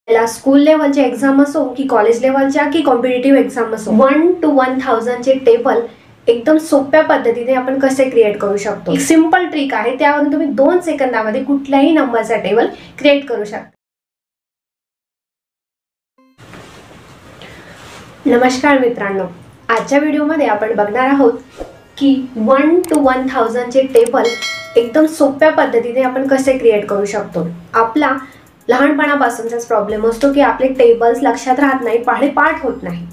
त्याला स्कूल लेवलचे एक्झाम असो की कॉलेज लेवलच्या की कॉम्पिटिटिव्ह एक्झाम असो 1 to 1000 चे टेबल एकदम सोप्या पद्धतीने आपण कसे क्रिएट करू शकतो। एक सिंपल ट्रिक आहे, त्यावरून तुम्ही 2 सेकंदामध्ये कुठल्याही नंबरचा टेबल क्रिएट करू शकता। नमस्कार मित्रांनो, आजच्या व्हिडिओमध्ये आपण बघणार आहोत की 1 to 1000 चे टेबल एकदम सोप्या पद्धतीने आपण कसे क्रिएट करू शकतो। आपला लहानपणापासूनचाच प्रॉब्लेम असतो की आपले टेबल्स लक्षात राहत नाही, पाठ होत नाही।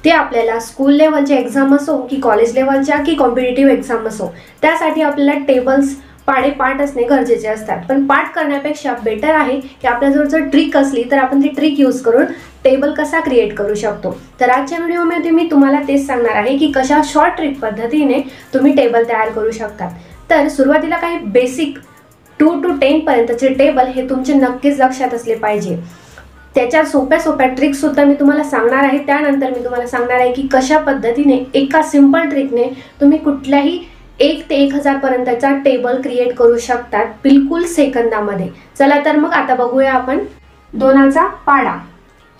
ते आपल्याला स्कूल लेवलचे एक्झाम असो की कॉलेज लेवलच्या की कॉम्पिटिटिव्ह एक्झाम असो, त्यासाठी आपल्याला टेबल्स पाठ असणे गरजेचे असतात। पण पाठ करण्यापेक्षा बेटर आहे की आपल्याजवळ जर ट्रिक असली तर आपण ती ट्रिक यूज करून टेबल कसा क्रिएट करू शकतो। तर आजच्या व्हिडिओमध्ये मी तुम्हाला तेच सांगणार आहे की कशा शॉर्ट ट्रिक पद्धतीने तुम्ही टेबल तयार करू शकता। तर सुरुवातीला काही बेसिक 2 to 10 पर्यंतचे टेबल हे तुमचे नक्कीच लक्षात असले पाहिजे। त्याच्या सोप्या ट्रिक्स सुद्धा मी तुम्हाला सांगणार आहे। त्यानंतर मी तुम्हाला सांगणार आहे की कशा पद्धतीने एका सिंपल ट्रिकने तुम्ही कुठल्याही 1 ते 1000 पर्यंतचा टेबल क्रिएट करू शकतात बिलकुल सेकंदामध्ये। चला तर मग आता बघूया आपण दोनाचा पाढा।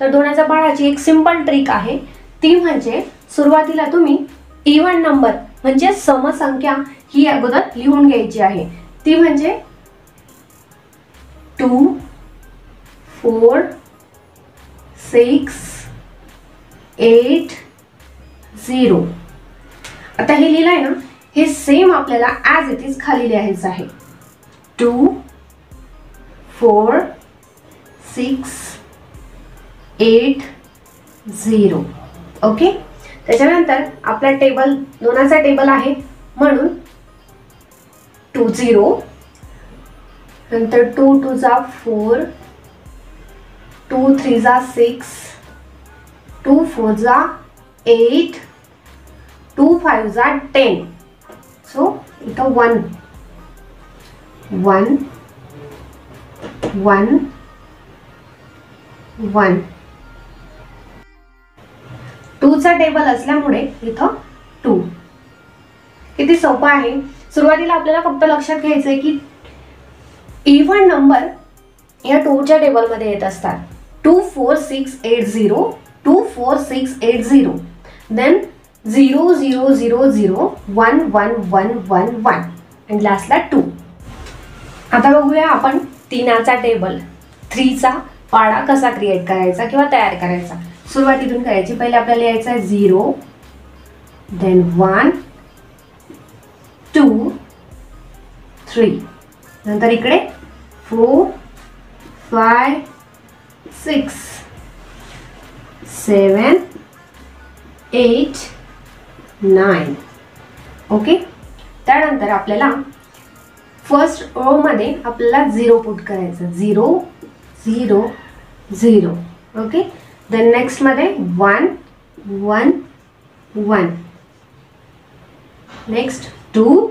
तर दोनाचा पाढाची एक सिंपल ट्रिक आहे, ती म्हणजे सुरुवातीला तुम्ही इव्हन नंबर म्हणजे समसंख्या ही अगोदर लिहून घ्यायची आहे। ती म्हणजे 2 4 6 8 0। आता हे लिहिलं आहे ना, हे सेम आपल्याला ॲज इट इज खाली लिहायचं आहे। 2 4 6 8 0। ओके, त्याच्यानंतर आपला टेबल दोनाचा टेबल आहे म्हणून 2 0, नंतर 2 2 जा 4, 2 3 जा 6, 2 4 जा 8, 2 5 जा 10। सो इथं 1 1 1 1 2 चा टेबल असल्यामुळे इथं 2। किती सोपं आहे। सुरुवातीला आपल्याला फक्त लक्षात घ्यायचं आहे की इव्हन नंबर या 2 च्या टेबलमध्ये येत असतात। 2 4 6 8 0, 2 4 6 8 0, देन 0 0 0 0, 1 1 1 1 1 आणि लास्टला 2। आता बघूया आपण तीनाचा टेबल, 3 चा पाढा कसा क्रिएट करायचा किंवा तयार करायचा। सुरुवातीतून करायची। पहिले आपल्याला लिहायचं आहे 0, देन 1 2 3, नंतर इकडे 4 5 6 7 8 9। ओके, त्यानंतर आपल्याला फर्स्ट रो मध्ये आपल्याला 0 पुट करायचं, 0 0 0। ओके, देन नेक्स्ट मध्ये 1 1 1, नेक्स्ट 2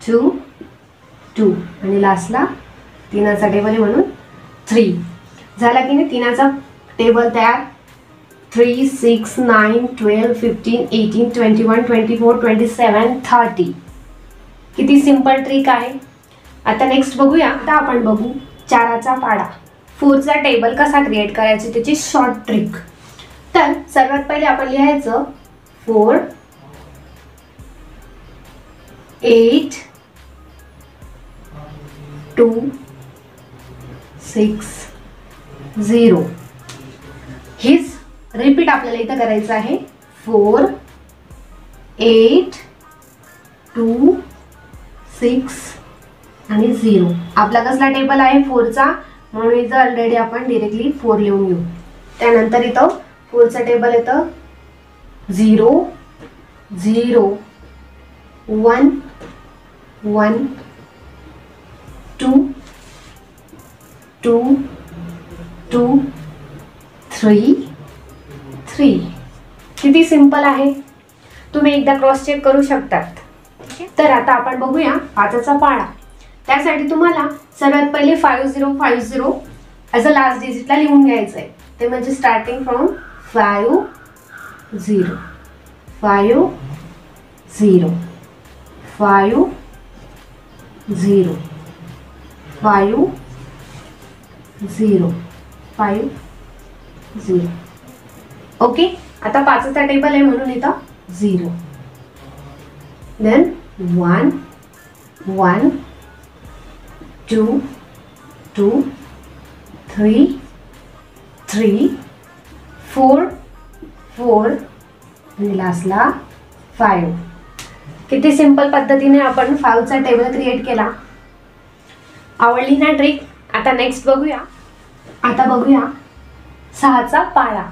2 2 आणि लास्टला तीनाचा टेबल आहे म्हणून 3। झाला की नाही तीनाचा टेबल तयार। 3 6 9 12 15 18 21 24 27 30। किती सिंपल ट्रिक आहे। आता नेक्स्ट बघूया, आता आपण बघू 4चा पाढा, 4 चा टेबल कसा क्रिएट करायचा त्याची शॉर्ट ट्रिक। तर सर्वात पहिले आपण लिहायचं 4 8 2 6 0। हीच रिपीट आपल्याला इथं करायचं आहे। 4 8 2 6 आणि 0। आपला कसला टेबल आहे 4 चा, म्हणून इथं ऑलरेडी आपण डायरेक्टली 4 लिहून घेऊ। त्यानंतर इथं 4 चा टेबल येतं 0 0 1 1 2 2 2 3 3। किती सिंपल आहे, तुम्ही एकदा क्रॉस चेक करू शकतात। तर आता आपण बघूया 5चा पाढा। त्यासाठी तुम्हाला सर्वात पहिले 5050 ॲज अ लास्ट डिजिटला लिहून घ्यायचं आहे। ते म्हणजे स्टार्टिंग फ्रॉम 5 0 5 0 5 0 5 0 5 0. ओके, आता 5चा टेबल आहे म्हणून इथं 0. देन 1 1 2 2 3 3 4 4 आणि लास्टला 5. किती सिंपल पद्धतीने आपण 5चा टेबल क्रिएट केला. आवडली ना ट्रिक? आता नेक्स्ट बघूया. आता बघूया 6चा पाढा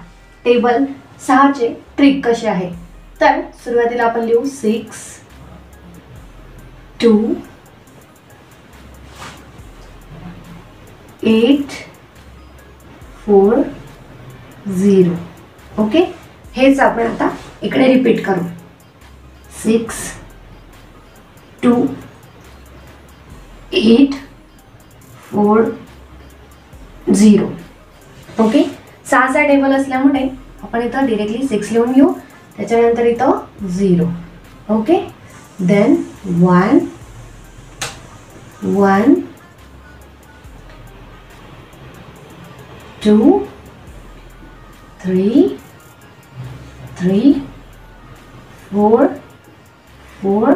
टेबल 6चे ट्रिक कसे आहे. तर सुरुवातीला आपण लिहू 6 2 8 4 0. ओके, हेच आपण आता इकडे रिपीट करू. 6 2 8 4 0. ओके, 6चा टेबल असल्यामुळे आपण इथं डिरेक्टली 6 लिहून घेऊ. त्याच्यानंतर इथं 0. Okay, then 1 1 2 3 3 4 4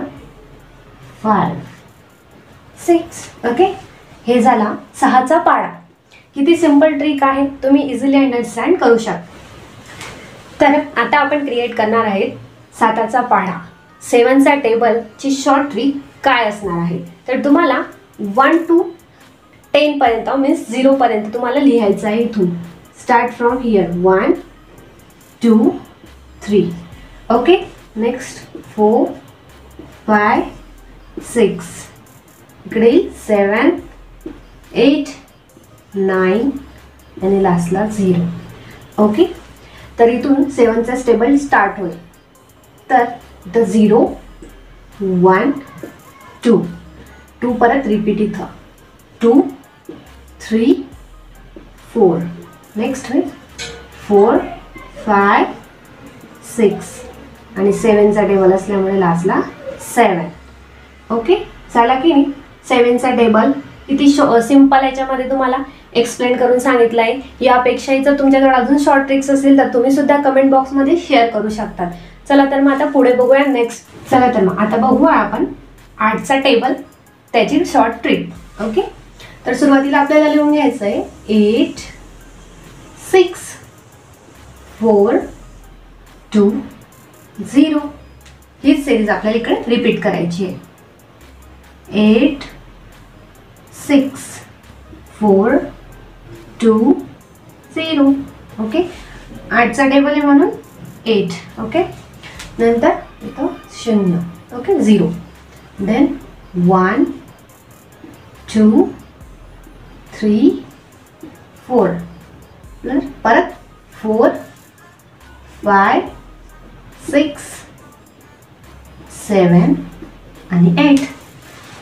5 6. ओके, हे झाला 6चा पाढा. किती सिंपल ट्रिक आहे, तुम्ही इझिली अंडरस्टँड करू शकता. तर आता आपण क्रिएट करणार आहेत 7चा पाढा. 7चा टेबलची शॉर्ट ट्रिक काय असणार आहे. तर तुम्हाला 1 to 10 पर्यंत मीन्स 0 पर्यंत तुम्हाला लिहायचं आहे. इथून start from here 1 2 3. Okay, next 4 5 6. इकडे 7 8 9 आणि लास्टला 0. ओके, तर इथून 7चा टेबल स्टार्ट होईल. तर इथं 0 1 2 2 परत रिपीट इथं 2 3 4. नेक्स्ट होईल 4 5 6 आणि 7चा टेबल असल्यामुळे लास्टला 7. ओके, झाला की नाही. 7चा टेबल किती सिंपल याच्यामध्ये तुम्हाला एक्सप्लेन करून सांगितलं आहे. यापेक्षाही जर तुमच्याकडे अजून शॉर्ट ट्रिक्स असतील तर तुम्ही सुद्धा कमेंट बॉक्समध्ये शेअर करू शकतात. चला तर मग आता पुढे बघूया नेक्स्ट. चला तर मग आता बघूया आपण 8चा टेबल, त्याची शॉर्ट ट्रिक. ओके, तर सुरुवातीला आपल्याला लिहून घ्यायचं आहे 8 6 4 2 0. हीच सिरीज आपल्याला इकडे रिपीट करायची आहे. 8 6 4 2 0. ओके, 8चा टेबल आहे म्हणून 8. ओके, नंतर इथं 0. ओके, 0. देन 1 2 3 4. परत 4 5 6 7 आणि 8.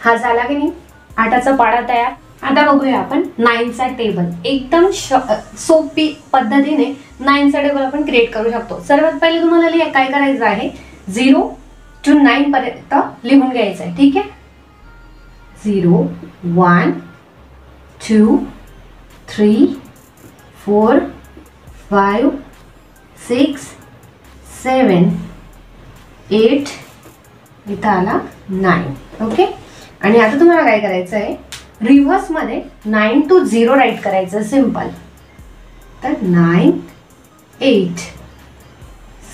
हा झाला की नाही 8चा पाढा तयार. आता बघूया आपण 9चा टेबल. एकदम सोपी पद्धतीने 9चा टेबल आपण क्रिएट करू शकतो. सर्वात पहिले तुम्हाला काय करायचं आहे 0 to 9 पर्यंत लिहून घ्यायचं आहे. ठीक आहे, 0 1 2 3 4 5 6 7 8 इथं आला 9. ओके, आणि आता तुम्हाला काय करायचं आहे रिव्हर्स मध्ये 9 to 0 राईट करायचं. सिंपल. तर 9 8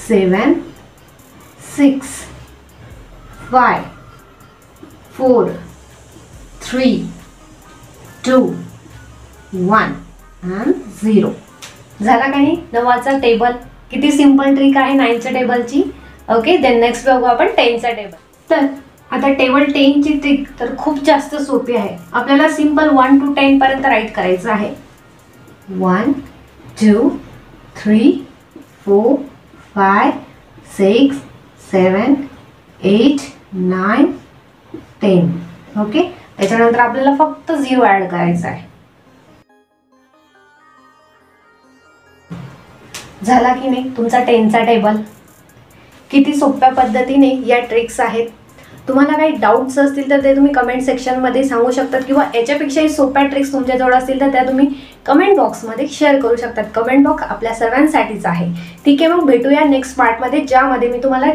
7 6 5 4 3 2 1 and 0. झाला का नाही 9चा टेबल. किती सिंपल ट्रिक आहे 9च्या टेबलची. ओके, देन नेक्स्ट बघू आपण 10चा टेबल. तर आता टेबल 10ची ट्रिक तर खूप जास्त सोपी आहे. आपल्याला सिंपल 1 to 10 पर्यंत राईट करायचं आहे. 1 2 3 4 5 6 7 8 9 10. ओके, त्याच्यानंतर आपल्याला फक्त 0 ऍड करायचा आहे. झाला की नाही तुमचा 10चा टेबल. किती सोप्या पद्धतीने या ट्रिक्स आहेत. तुम्हाला काही डाऊट्स असतील तर ते तुम्ही कमेंट सेक्शनमध्ये सांगू शकतात, किंवा याच्यापेक्षाही सोप्या ट्रिक्स तुमच्याजवळ असतील तर त्या तुम्ही कमेंट बॉक्समध्ये शेअर करू शकतात. कमेंट बॉक्स आपल्या सर्वांसाठीच आहे. ठीक आहे, मग भेटूया नेक्स्ट पार्टमध्ये, ज्यामध्ये मी तुम्हाला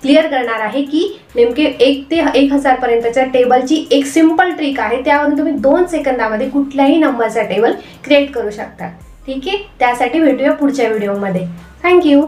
क्लिअर करणार आहे की नेमके 1 ते 1000 पर्यंतच्या टेबलची एक सिंपल ट्रिक आहे, त्यावरून तुम्ही 2 सेकंदामध्ये कुठल्याही नंबरचा टेबल क्रिएट करू शकता. ठीक आहे, त्यासाठी भेटूया पुढच्या व्हिडिओमध्ये. थँक्यू.